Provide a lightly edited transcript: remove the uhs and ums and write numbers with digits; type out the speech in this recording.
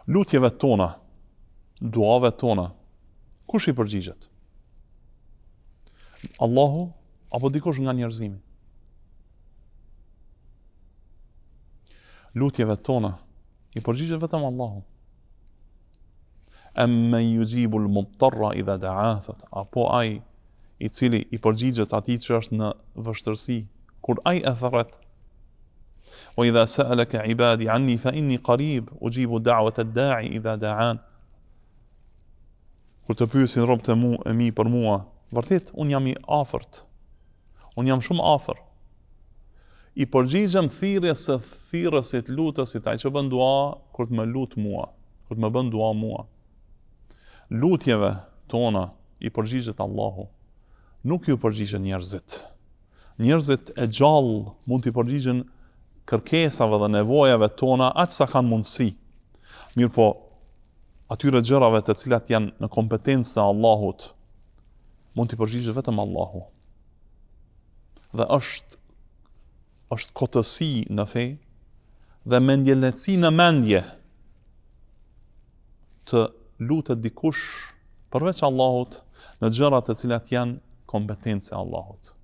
lutjeve tona, duave tona, kush i përgjigjet? Allahu apo dikush nga njerëzimi? Lutjeve tona i përgjigjet vetëm Allahu. Amman yujibu al-mudtarra idha da'ah, apo ai i cili i përgjigjet atij që është në vështirësi kur ai e thret. Wa idha sa'alaka 'ibadi 'anni fa inni qarib ujibu da'wata ad-da'i idha da'an. Kur të pyesin robët e mi për mua, vërtet un jam i afërt. Un jam shumë afër. I përgjigjem thirrjes së thirrësit, lutësit, ai që bën dua kur të më lut mua, kur të më bën dua mua. Lutjeve tona i përgjigjet Allahu. Nuk ju përgjigjen njerëzit. Njerëzit e gjallë mund t'i përgjigjen kërkesave dhe nevojave tona aq sa kanë mundësi. Mirë po, atyre gjërave të cilat janë në kompetencën e Allahut, mund t'i përgjigjet vetëm Allahu. Dhe është kotësi në fe dhe mendjeleci në mendje të lutet dikush përveç Allahut në gjërat të cilat janë kompetencë e Allahut.